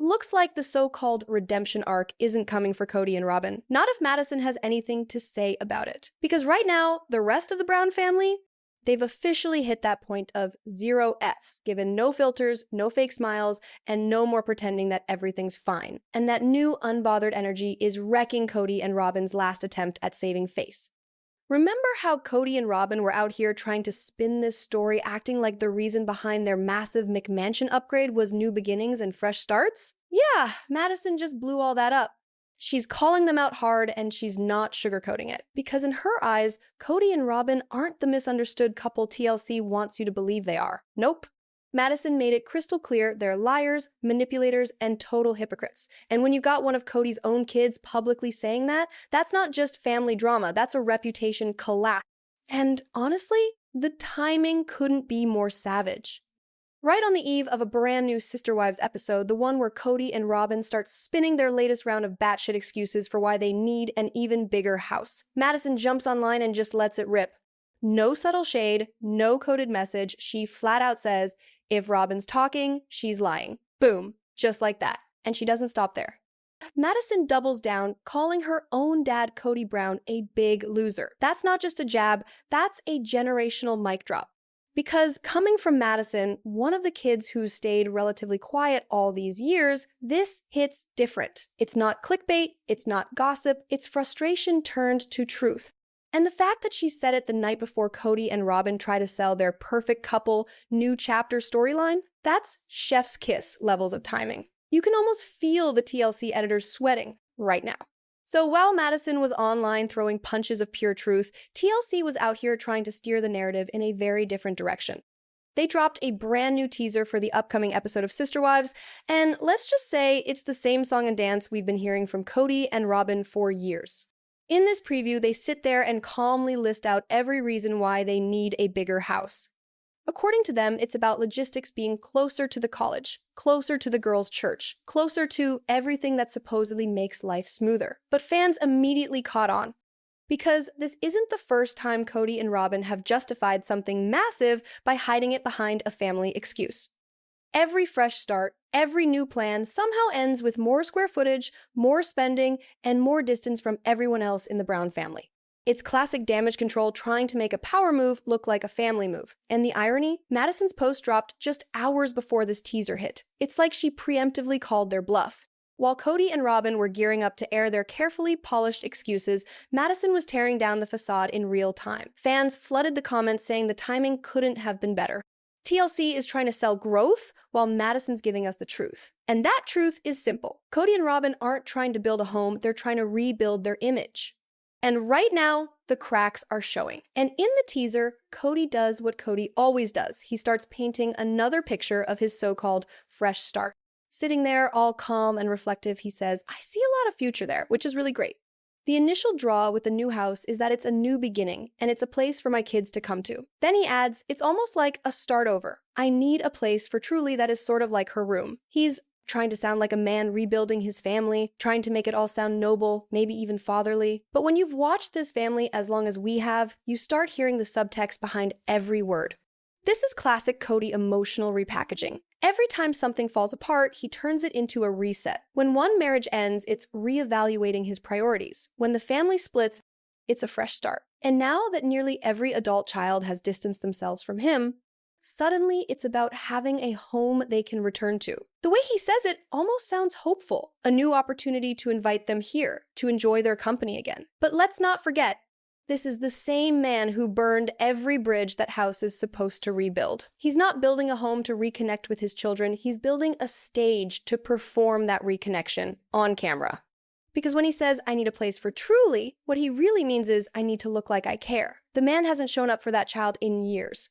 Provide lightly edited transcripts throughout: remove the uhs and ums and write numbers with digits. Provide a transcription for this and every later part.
Looks like the so-called redemption arc isn't coming for Kody and Robyn. Not if Madison has anything to say about it. Because right now, the rest of the Brown family, they've officially hit that point of 0 Fs, given no filters, no fake smiles, and no more pretending that everything's fine. And that new unbothered energy is wrecking Kody and Robyn's last attempt at saving face. Remember how Kody and Robyn were out here trying to spin this story, acting like the reason behind their massive McMansion upgrade was new beginnings and fresh starts? Yeah, Madison just blew all that up. She's calling them out hard, and she's not sugarcoating it. Because in her eyes, Kody and Robyn aren't the misunderstood couple TLC wants you to believe they are. Nope. Madison made it crystal clear they're liars, manipulators, and total hypocrites. And when you got one of Kody's own kids publicly saying that, that's not just family drama, that's a reputation collapse. And honestly, the timing couldn't be more savage. Right on the eve of a brand new Sister Wives episode, the one where Kody and Robyn start spinning their latest round of batshit excuses for why they need an even bigger house, Madison jumps online and just lets it rip. No subtle shade, no coded message, she flat out says, if Robyn's talking, she's lying. Boom. Just like that. And she doesn't stop there. Madison doubles down, calling her own dad, Kody Brown, a big loser. That's not just a jab, that's a generational mic drop. Because coming from Madison, one of the kids who stayed relatively quiet all these years, this hits different. It's not clickbait, it's not gossip, it's frustration turned to truth. And the fact that she said it the night before Kody and Robyn try to sell their perfect couple new chapter storyline, that's chef's kiss levels of timing. You can almost feel the TLC editors sweating right now. So while Madison was online throwing punches of pure truth, TLC was out here trying to steer the narrative in a very different direction. They dropped a brand new teaser for the upcoming episode of Sister Wives, and let's just say it's the same song and dance we've been hearing from Kody and Robyn for years. In this preview, they sit there and calmly list out every reason why they need a bigger house. According to them, it's about logistics being closer to the college, closer to the girls' church, closer to everything that supposedly makes life smoother. But fans immediately caught on. Because this isn't the first time Kody and Robyn have justified something massive by hiding it behind a family excuse. Every fresh start, every new plan somehow ends with more square footage, more spending, and more distance from everyone else in the Brown family. It's classic damage control trying to make a power move look like a family move. And the irony? Madison's post dropped just hours before this teaser hit. It's like she preemptively called their bluff. While Kody and Robyn were gearing up to air their carefully polished excuses, Madison was tearing down the facade in real time. Fans flooded the comments saying the timing couldn't have been better. TLC is trying to sell growth, while Madison's giving us the truth. And that truth is simple. Kody and Robyn aren't trying to build a home, they're trying to rebuild their image. And right now, the cracks are showing. And in the teaser, Kody does what Kody always does. He starts painting another picture of his so-called fresh start. Sitting there all calm and reflective, he says, I see a lot of future there, which is really great. The initial draw with the new house is that it's a new beginning, and it's a place for my kids to come to. Then he adds, it's almost like a start over. I need a place for Truly that is sort of like her room. He's trying to sound like a man rebuilding his family, trying to make it all sound noble, maybe even fatherly. But when you've watched this family as long as we have, you start hearing the subtext behind every word. This is classic Kody emotional repackaging. Every time something falls apart, he turns it into a reset. When one marriage ends, it's reevaluating his priorities. When the family splits, it's a fresh start. And now that nearly every adult child has distanced themselves from him, suddenly it's about having a home they can return to. The way he says it almost sounds hopeful. A new opportunity to invite them here, to enjoy their company again. But let's not forget, this is the same man who burned every bridge that house is supposed to rebuild. He's not building a home to reconnect with his children, he's building a stage to perform that reconnection on camera. Because when he says, I need a place for Truly, what he really means is, I need to look like I care. The man hasn't shown up for that child in years.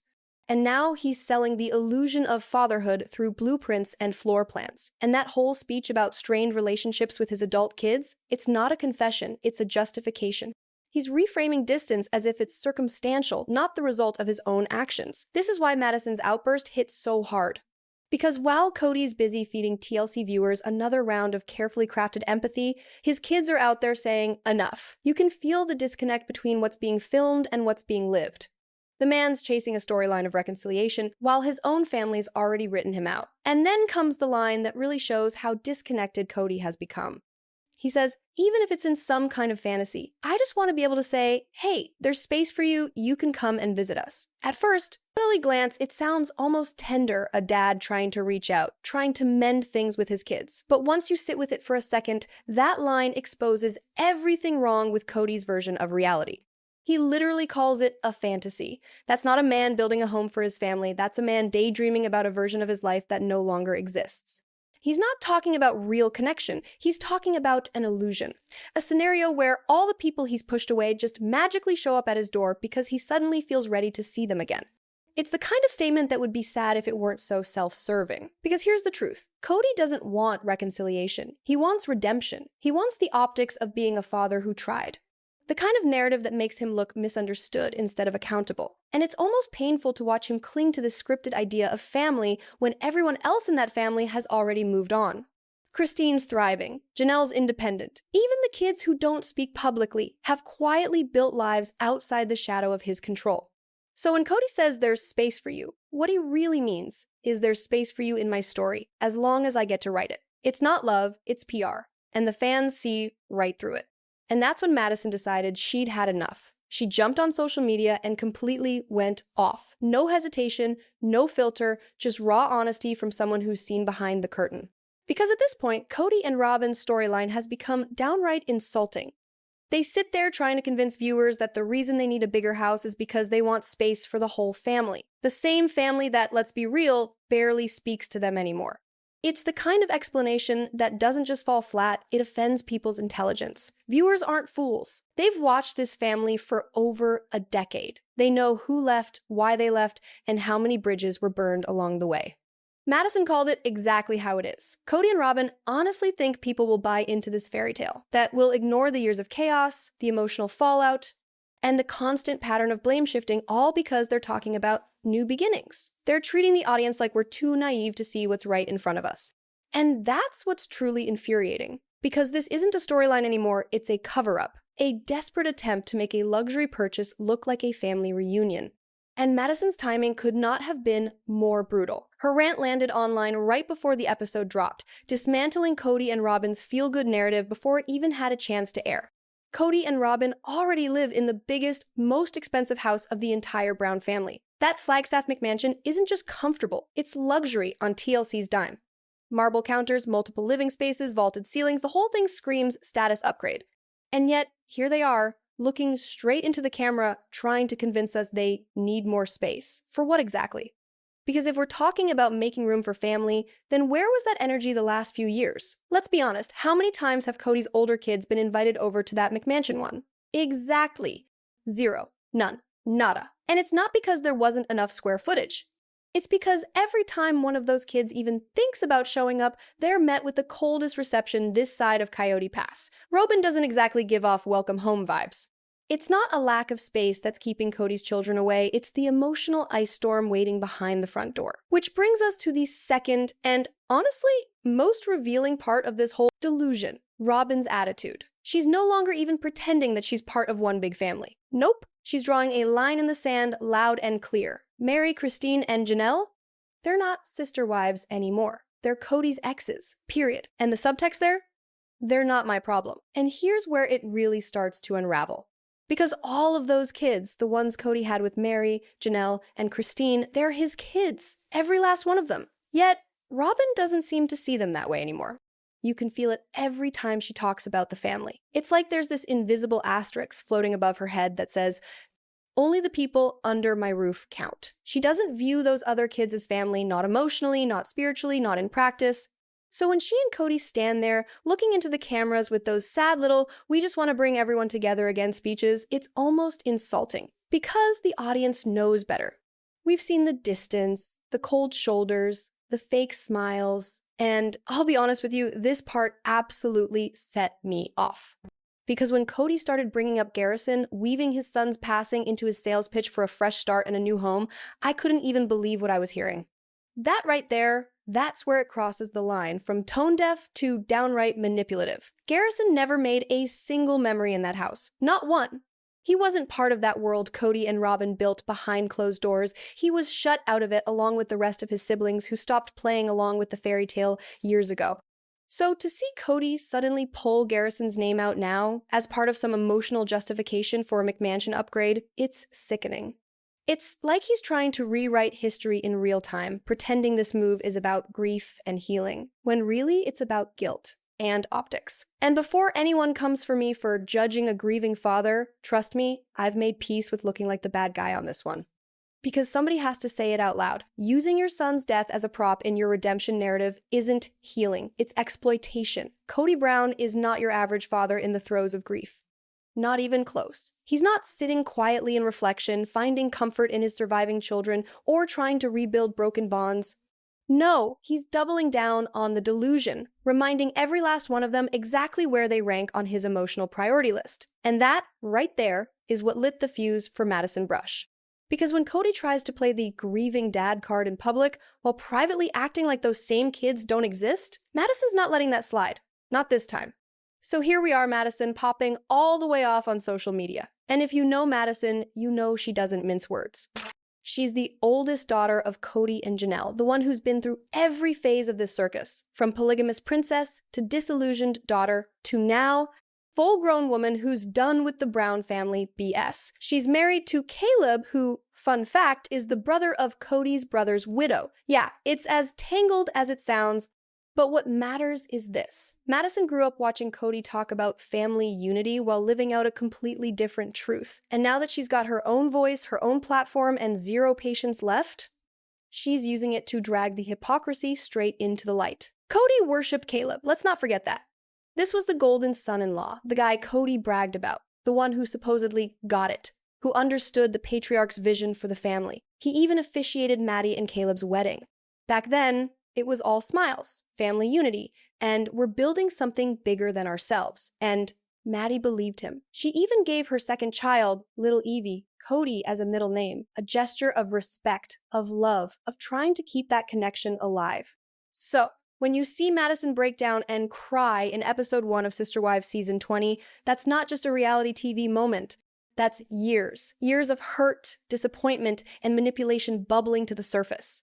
And now he's selling the illusion of fatherhood through blueprints and floor plans. And that whole speech about strained relationships with his adult kids, it's not a confession, it's a justification. He's reframing distance as if it's circumstantial, not the result of his own actions. This is why Madison's outburst hits so hard. Because while Kody's busy feeding TLC viewers another round of carefully crafted empathy, his kids are out there saying, enough. You can feel the disconnect between what's being filmed and what's being lived. The man's chasing a storyline of reconciliation while his own family's already written him out. And then comes the line that really shows how disconnected Kody has become. He says, even if it's in some kind of fantasy, I just want to be able to say, hey, there's space for you, you can come and visit us. At first, early glance, it sounds almost tender, a dad trying to reach out, trying to mend things with his kids. But once you sit with it for a second, that line exposes everything wrong with Kody's version of reality. He literally calls it a fantasy. That's not a man building a home for his family, that's a man daydreaming about a version of his life that no longer exists. He's not talking about real connection, he's talking about an illusion. A scenario where all the people he's pushed away just magically show up at his door because he suddenly feels ready to see them again. It's the kind of statement that would be sad if it weren't so self-serving. Because here's the truth. Kody doesn't want reconciliation. He wants redemption. He wants the optics of being a father who tried. The kind of narrative that makes him look misunderstood instead of accountable. And it's almost painful to watch him cling to this scripted idea of family when everyone else in that family has already moved on. Christine's thriving. Janelle's independent. Even the kids who don't speak publicly have quietly built lives outside the shadow of his control. So when Kody says there's space for you, what he really means is there's space for you in my story, as long as I get to write it. It's not love, it's PR. And the fans see right through it. And that's when Madison decided she'd had enough. She jumped on social media and completely went off. No hesitation, no filter, just raw honesty from someone who's seen behind the curtain. Because at this point, Kody and Robyn's storyline has become downright insulting. They sit there trying to convince viewers that the reason they need a bigger house is because they want space for the whole family. The same family that, let's be real, barely speaks to them anymore. It's the kind of explanation that doesn't just fall flat, it offends people's intelligence. Viewers aren't fools. They've watched this family for over a decade. They know who left, why they left, and how many bridges were burned along the way. Madison called it exactly how it is. Kody and Robyn honestly think people will buy into this fairy tale, that will ignore the years of chaos, the emotional fallout, and the constant pattern of blame shifting, all because they're talking about new beginnings. They're treating the audience like we're too naive to see what's right in front of us. And that's what's truly infuriating. Because this isn't a storyline anymore, it's a cover-up. A desperate attempt to make a luxury purchase look like a family reunion. And Madison's timing could not have been more brutal. Her rant landed online right before the episode dropped, dismantling Kody and Robyn's feel-good narrative before it even had a chance to air. Kody and Robyn already live in the biggest, most expensive house of the entire Brown family. That Flagstaff McMansion isn't just comfortable, it's luxury on TLC's dime. Marble counters, multiple living spaces, vaulted ceilings, the whole thing screams status upgrade. And yet, here they are, looking straight into the camera, trying to convince us they need more space. For what exactly? Because if we're talking about making room for family, then where was that energy the last few years? Let's be honest, how many times have Kody's older kids been invited over to that McMansion one? Exactly. 0. None. Nada. And it's not because there wasn't enough square footage. It's because every time one of those kids even thinks about showing up, they're met with the coldest reception this side of Coyote Pass. Robyn doesn't exactly give off welcome home vibes. It's not a lack of space that's keeping Kody's children away, it's the emotional ice storm waiting behind the front door. Which brings us to the second, and honestly, most revealing part of this whole delusion, Robyn's attitude. She's no longer even pretending that she's part of one big family. Nope, she's drawing a line in the sand loud and clear. Mary, Christine, and Janelle? They're not sister wives anymore. They're Kody's exes, period. And the subtext there? They're not my problem. And here's where it really starts to unravel. Because all of those kids, the ones Kody had with Mary, Janelle, and Christine, they're his kids. Every last one of them. Yet, Robyn doesn't seem to see them that way anymore. You can feel it every time she talks about the family. It's like there's this invisible asterisk floating above her head that says, only the people under my roof count. She doesn't view those other kids as family, not emotionally, not spiritually, not in practice. So when she and Kody stand there, looking into the cameras with those sad little, we just want to bring everyone together again speeches, it's almost insulting. Because the audience knows better. We've seen the distance, the cold shoulders, the fake smiles, and I'll be honest with you, this part absolutely set me off. Because when Kody started bringing up Garrison, weaving his son's passing into his sales pitch for a fresh start and a new home, I couldn't even believe what I was hearing. That right there, that's where it crosses the line from tone-deaf to downright manipulative. Garrison never made a single memory in that house. Not one. He wasn't part of that world Kody and Robyn built behind closed doors. He was shut out of it along with the rest of his siblings who stopped playing along with the fairy tale years ago. So to see Kody suddenly pull Garrison's name out now, as part of some emotional justification for a McMansion upgrade, it's sickening. It's like he's trying to rewrite history in real time, pretending this move is about grief and healing, when really it's about guilt and optics. And before anyone comes for me for judging a grieving father, trust me, I've made peace with looking like the bad guy on this one. Because somebody has to say it out loud. Using your son's death as a prop in your redemption narrative isn't healing, it's exploitation. Kody Brown is not your average father in the throes of grief. Not even close. He's not sitting quietly in reflection, finding comfort in his surviving children, or trying to rebuild broken bonds. No, he's doubling down on the delusion, reminding every last one of them exactly where they rank on his emotional priority list. And that, right there, is what lit the fuse for Madison Brush. Because when Kody tries to play the grieving dad card in public, while privately acting like those same kids don't exist, Madison's not letting that slide. Not this time. So here we are, Madison, popping all the way off on social media. And if you know Madison, you know she doesn't mince words. She's the oldest daughter of Kody and Janelle, the one who's been through every phase of this circus, from polygamous princess to disillusioned daughter to now, full-grown woman who's done with the Brown family BS. She's married to Caleb, who, fun fact, is the brother of Kody's brother's widow. Yeah, it's as tangled as it sounds. But what matters is this. Madison grew up watching Kody talk about family unity while living out a completely different truth. And now that she's got her own voice, her own platform, and zero patience left, she's using it to drag the hypocrisy straight into the light. Kody worshipped Caleb, let's not forget that. This was the golden son-in-law, the guy Kody bragged about, the one who supposedly got it, who understood the patriarch's vision for the family. He even officiated Maddie and Caleb's wedding. Back then, it was all smiles, family unity, and we're building something bigger than ourselves. And Maddie believed him. She even gave her second child, little Evie, Kody as a middle name, a gesture of respect, of love, of trying to keep that connection alive. So, when you see Madison break down and cry in episode 1 of Sister Wives season 20, that's not just a reality TV moment. That's years of hurt, disappointment, and manipulation bubbling to the surface.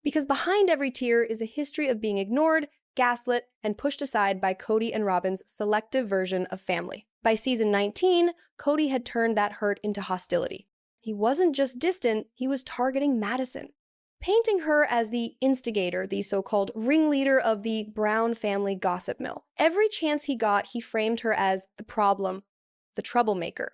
Because behind every tear is a history of being ignored, gaslit, and pushed aside by Kody and Robyn's selective version of family. By season 19, Kody had turned that hurt into hostility. He wasn't just distant, he was targeting Madison, painting her as the instigator, the so-called ringleader of the Brown family gossip mill. Every chance he got, he framed her as the problem, the troublemaker,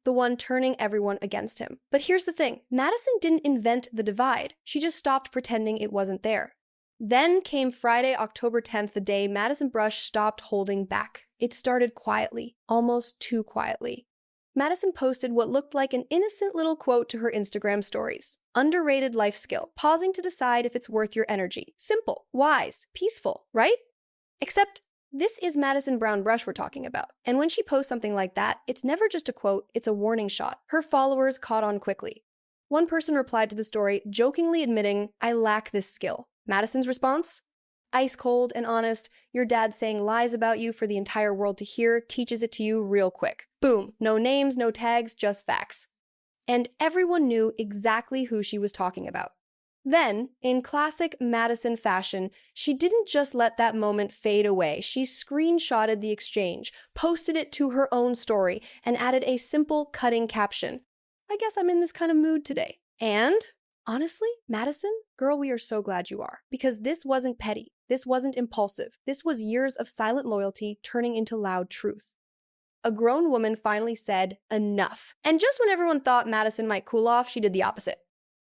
the one turning everyone against him. But here's the thing, Madison didn't invent the divide. She just stopped pretending it wasn't there. Then came Friday, October 10th, the day Madison Brush stopped holding back. It started quietly, almost too quietly. Madison posted what looked like an innocent little quote to her Instagram stories. Underrated life skill, pausing to decide if it's worth your energy. Simple, wise, peaceful, right? Except this is Madison Brown Brush we're talking about. And when she posts something like that, it's never just a quote, it's a warning shot. Her followers caught on quickly. One person replied to the story, jokingly admitting, "I lack this skill." Madison's response? Ice cold and honest, your dad saying lies about you for the entire world to hear teaches it to you real quick. Boom, no names, no tags, just facts. And everyone knew exactly who she was talking about. Then, in classic Madison fashion, she didn't just let that moment fade away. She screenshotted the exchange, posted it to her own story, and added a simple, cutting caption. I guess I'm in this kind of mood today. And, honestly, Madison, girl, we are so glad you are. Because this wasn't petty. This wasn't impulsive. This was years of silent loyalty turning into loud truth. A grown woman finally said, enough. And just when everyone thought Madison might cool off, she did the opposite.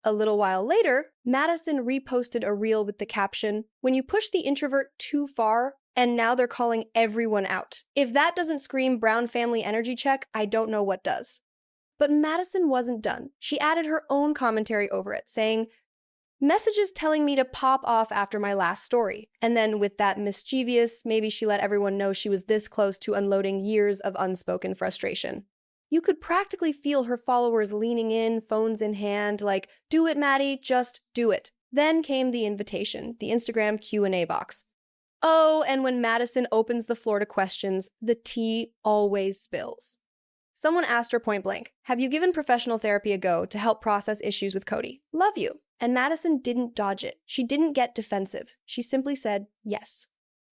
A little while later, Madison reposted a reel with the caption, "When you push the introvert too far, and now they're calling everyone out." If that doesn't scream Brown family energy check, I don't know what does. But Madison wasn't done. She added her own commentary over it, saying, "Messages telling me to pop off after my last story." And then with that mischievous, maybe she let everyone know she was this close to unloading years of unspoken frustration. You could practically feel her followers leaning in, phones in hand, like, "Do it, Maddie, just do it." Then came the invitation, the Instagram Q&A box. Oh, and when Madison opens the floor to questions, the tea always spills. Someone asked her point blank, "Have you given professional therapy a go to help process issues with Kody? Love you." And Madison didn't dodge it. She didn't get defensive. She simply said, "Yes.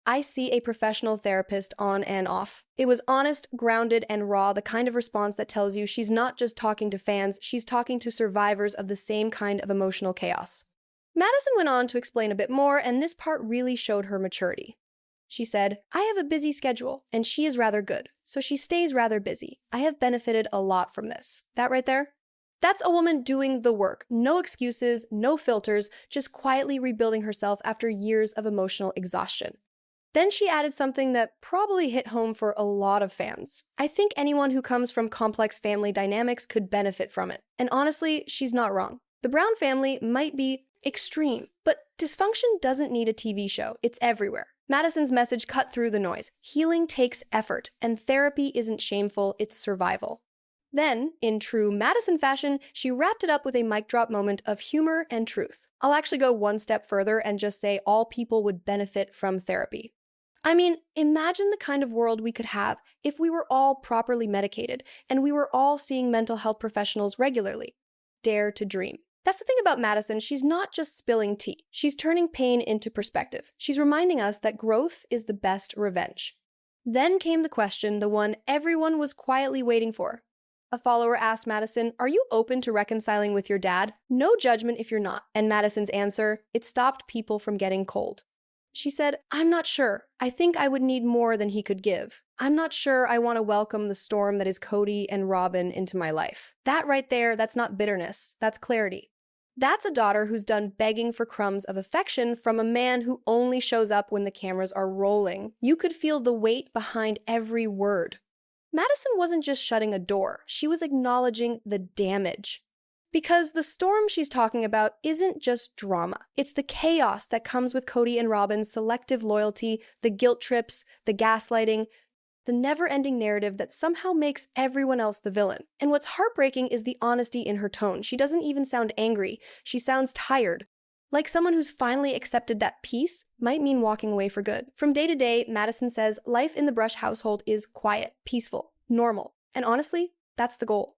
I see a professional therapist on and off." It was honest, grounded, and raw, the kind of response that tells you she's not just talking to fans, she's talking to survivors of the same kind of emotional chaos. Madison went on to explain a bit more, and this part really showed her maturity. She said, "I have a busy schedule, and she is rather good, so she stays rather busy. I have benefited a lot from this." That right there? That's a woman doing the work. No excuses, no filters, just quietly rebuilding herself after years of emotional exhaustion. Then she added something that probably hit home for a lot of fans. "I think anyone who comes from complex family dynamics could benefit from it." And honestly, she's not wrong. The Brown family might be extreme, but dysfunction doesn't need a TV show. It's everywhere. Madison's message cut through the noise. Healing takes effort, and therapy isn't shameful, it's survival. Then, in true Madison fashion, she wrapped it up with a mic drop moment of humor and truth. I'll actually go one step further and just say all people would benefit from therapy. I mean, imagine the kind of world we could have if we were all properly medicated and we were all seeing mental health professionals regularly. Dare to dream. That's the thing about Madison, she's not just spilling tea. She's turning pain into perspective. She's reminding us that growth is the best revenge. Then came the question, the one everyone was quietly waiting for. A follower asked Madison, "Are you open to reconciling with your dad? No judgment if you're not." And Madison's answer, it stopped people from getting cold. She said, "I'm not sure. I think I would need more than he could give. I'm not sure I want to welcome the storm that is Kody and Robyn into my life." That right there, that's not bitterness. That's clarity. That's a daughter who's done begging for crumbs of affection from a man who only shows up when the cameras are rolling. You could feel the weight behind every word. Madison wasn't just shutting a door. She was acknowledging the damage. Because the storm she's talking about isn't just drama. It's the chaos that comes with Kody and Robyn's selective loyalty, the guilt trips, the gaslighting, the never-ending narrative that somehow makes everyone else the villain. And what's heartbreaking is the honesty in her tone. She doesn't even sound angry. She sounds tired. Like someone who's finally accepted that peace might mean walking away for good. From day to day, Madison says life in the Brush household is quiet, peaceful, normal. And honestly, that's the goal.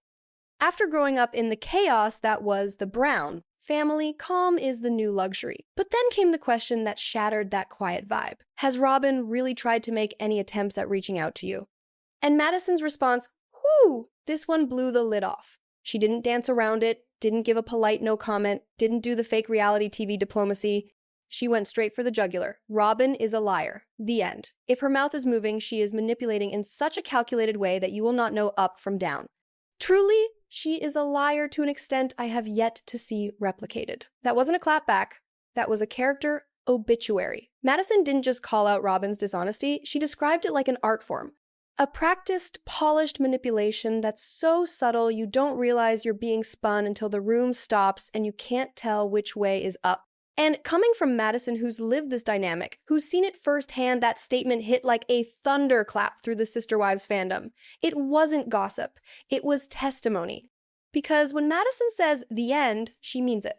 After growing up in the chaos that was the Brown family, calm is the new luxury. But then came the question that shattered that quiet vibe. Has Robyn really tried to make any attempts at reaching out to you? And Madison's response, whew, this one blew the lid off. She didn't dance around it, didn't give a polite no comment, didn't do the fake reality TV diplomacy. She went straight for the jugular. Robyn is a liar. The end. If her mouth is moving, she is manipulating in such a calculated way that you will not know up from down. Truly, she is a liar to an extent I have yet to see replicated. That wasn't a clapback. That was a character obituary. Madison didn't just call out Robyn's dishonesty, she described it like an art form. A practiced, polished manipulation that's so subtle you don't realize you're being spun until the room stops and you can't tell which way is up. And coming from Madison, who's lived this dynamic, who's seen it firsthand, that statement hit like a thunderclap through the Sister Wives fandom. It wasn't gossip. It was testimony. Because when Madison says the end, she means it.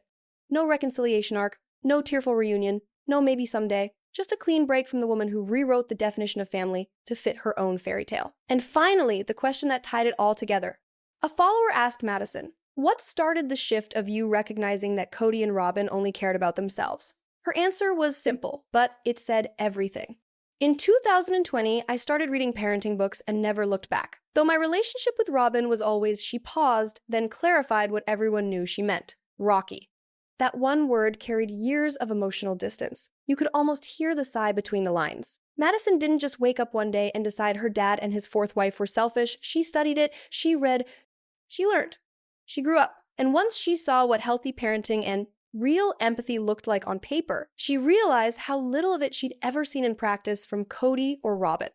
No reconciliation arc, no tearful reunion, no maybe someday. Just a clean break from the woman who rewrote the definition of family to fit her own fairy tale. And finally, the question that tied it all together. A follower asked Madison, what started the shift of you recognizing that Kody and Robyn only cared about themselves? Her answer was simple, but it said everything. In 2020, I started reading parenting books and never looked back. Though my relationship with Robyn was always she paused, then clarified what everyone knew she meant. Rocky. That one word carried years of emotional distance. You could almost hear the sigh between the lines. Madison didn't just wake up one day and decide her dad and his fourth wife were selfish. She studied it, she read, she learned. She grew up, and once she saw what healthy parenting and real empathy looked like on paper, she realized how little of it she'd ever seen in practice from Kody or Robyn.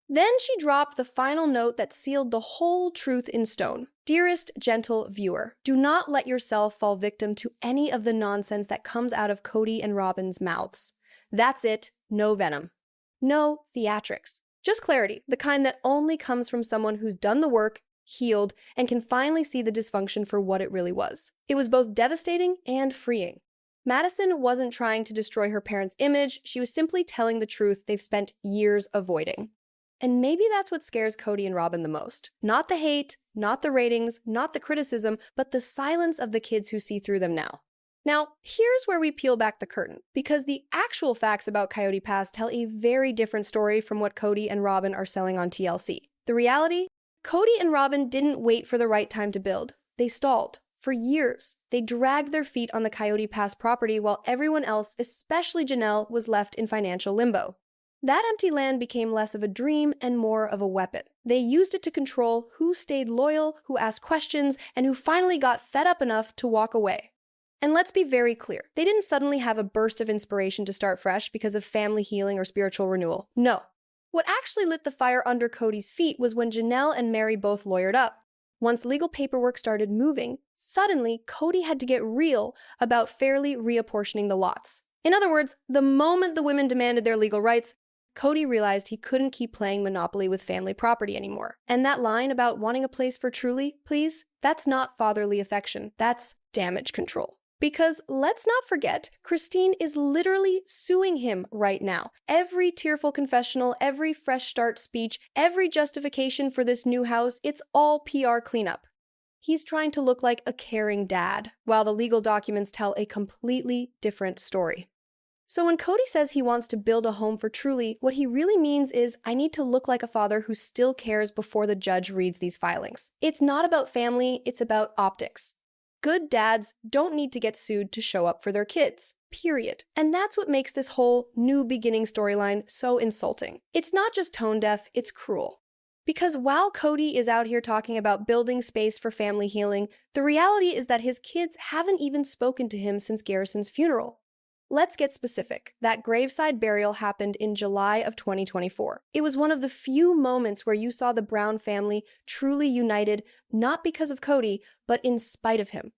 Then she dropped the final note that sealed the whole truth in stone. Dearest, gentle viewer, do not let yourself fall victim to any of the nonsense that comes out of Kody and Robyn's mouths. That's it, no venom. No theatrics. Just clarity, the kind that only comes from someone who's done the work, healed, and can finally see the dysfunction for what it really was. It was both devastating and freeing. Madison wasn't trying to destroy her parents' image, she was simply telling the truth they've spent years avoiding. And maybe that's what scares Kody and Robyn the most. Not the hate, not the ratings, not the criticism, but the silence of the kids who see through them now. Now, here's where we peel back the curtain, because the actual facts about Coyote Pass tell a very different story from what Kody and Robyn are selling on TLC. The reality? Kody and Robyn didn't wait for the right time to build. They stalled. For years, they dragged their feet on the Coyote Pass property while everyone else, especially Janelle, was left in financial limbo. That empty land became less of a dream and more of a weapon. They used it to control who stayed loyal, who asked questions, and who finally got fed up enough to walk away. And let's be very clear, they didn't suddenly have a burst of inspiration to start fresh because of family healing or spiritual renewal. No. What actually lit the fire under Kody's feet was when Janelle and Mary both lawyered up. Once legal paperwork started moving, suddenly Kody had to get real about fairly reapportioning the lots. In other words, the moment the women demanded their legal rights, Kody realized he couldn't keep playing Monopoly with family property anymore. And that line about wanting a place for truly, please, that's not fatherly affection, that's damage control. Because let's not forget, Christine is literally suing him right now. Every tearful confessional, every fresh start speech, every justification for this new house, it's all PR cleanup. He's trying to look like a caring dad, while the legal documents tell a completely different story. So when Kody says he wants to build a home for Truly, what he really means is, I need to look like a father who still cares before the judge reads these filings. It's not about family, it's about optics. Good dads don't need to get sued to show up for their kids, period. And that's what makes this whole new beginning storyline so insulting. It's not just tone deaf, it's cruel. Because while Kody is out here talking about building space for family healing, the reality is that his kids haven't even spoken to him since Garrison's funeral. Let's get specific. That graveside burial happened in July of 2024. It was one of the few moments where you saw the Brown family truly united, not because of Kody, but in spite of him.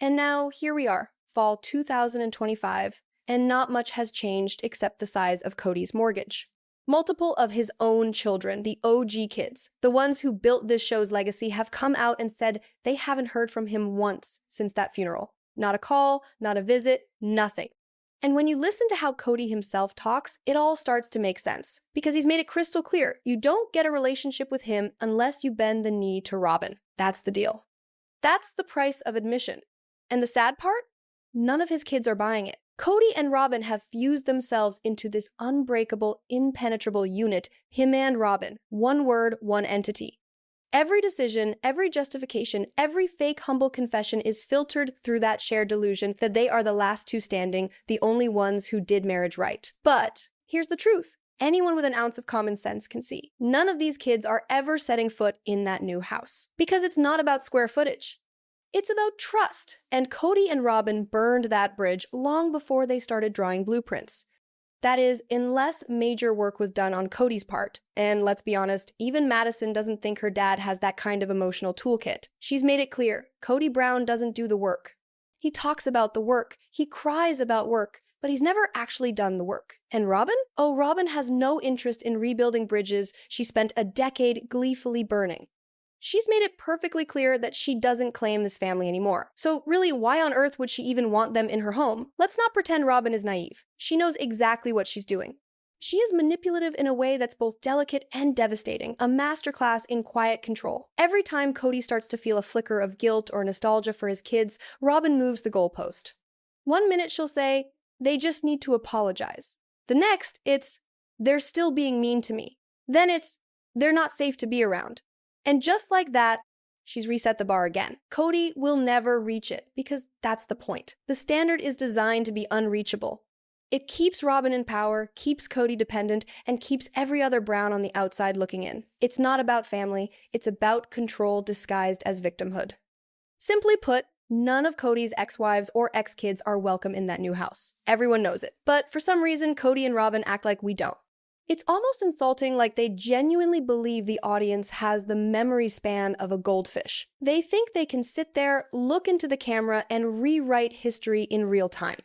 And now, here we are, fall 2025, and not much has changed except the size of Kody's mortgage. Multiple of his own children, the OG kids, the ones who built this show's legacy, have come out and said they haven't heard from him once since that funeral. Not a call, not a visit, nothing. And when you listen to how Kody himself talks, it all starts to make sense. Because he's made it crystal clear, you don't get a relationship with him unless you bend the knee to Robyn. That's the deal. That's the price of admission. And the sad part? None of his kids are buying it. Kody and Robyn have fused themselves into this unbreakable, impenetrable unit, him and Robyn. One word, one entity. Every decision, every justification, every fake humble confession is filtered through that shared delusion that they are the last two standing, the only ones who did marriage right. But here's the truth. Anyone with an ounce of common sense can see. None of these kids are ever setting foot in that new house. Because it's not about square footage. It's about trust. And Kody and Robyn burned that bridge long before they started drawing blueprints. That is, unless major work was done on Kody's part. And let's be honest, even Madison doesn't think her dad has that kind of emotional toolkit. She's made it clear, Kody Brown doesn't do the work. He talks about the work, he cries about work, but he's never actually done the work. And Robyn? Oh, Robyn has no interest in rebuilding bridges she spent a decade gleefully burning. She's made it perfectly clear that she doesn't claim this family anymore. So really, why on earth would she even want them in her home? Let's not pretend Robyn is naive. She knows exactly what she's doing. She is manipulative in a way that's both delicate and devastating, a masterclass in quiet control. Every time Kody starts to feel a flicker of guilt or nostalgia for his kids, Robyn moves the goalpost. One minute she'll say, they just need to apologize. The next, it's, they're still being mean to me. Then it's, they're not safe to be around. And just like that, she's reset the bar again. Kody will never reach it, because that's the point. The standard is designed to be unreachable. It keeps Robyn in power, keeps Kody dependent, and keeps every other Brown on the outside looking in. It's not about family, it's about control disguised as victimhood. Simply put, none of Kody's ex-wives or ex-kids are welcome in that new house. Everyone knows it. But for some reason, Kody and Robyn act like we don't. It's almost insulting, like they genuinely believe the audience has the memory span of a goldfish. They think they can sit there, look into the camera, and rewrite history in real time.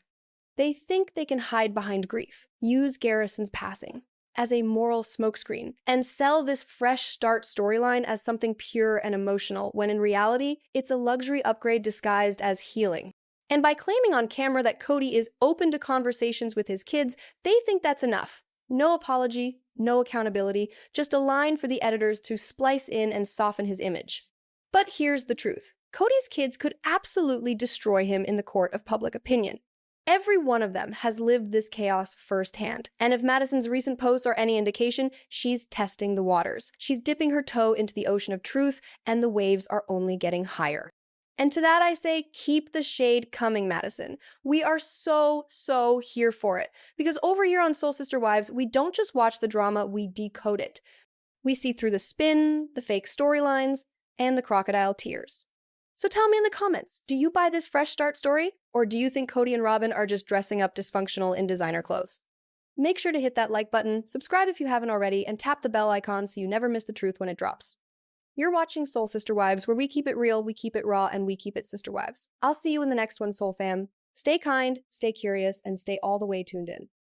They think they can hide behind grief, use Garrison's passing as a moral smokescreen, and sell this fresh start storyline as something pure and emotional, when in reality, it's a luxury upgrade disguised as healing. And by claiming on camera that Kody is open to conversations with his kids, they think that's enough. No apology, no accountability, just a line for the editors to splice in and soften his image. But here's the truth. Kody's kids could absolutely destroy him in the court of public opinion. Every one of them has lived this chaos firsthand, and if Madison's recent posts are any indication, she's testing the waters. She's dipping her toe into the ocean of truth, and the waves are only getting higher. And to that I say, keep the shade coming, Madison. We are so here for it. Because over here on Soul Sister Wives, we don't just watch the drama, we decode it. We see through the spin, the fake storylines, and the crocodile tears. So tell me in the comments, do you buy this fresh start story? Or do you think Kody and Robyn are just dressing up dysfunctional in designer clothes? Make sure to hit that like button, subscribe if you haven't already, and tap the bell icon so you never miss the truth when it drops. You're watching Soul Sister Wives, where we keep it real, we keep it raw, and we keep it sister wives. I'll see you in the next one, Soul Fam. Stay kind, stay curious, and stay all the way tuned in.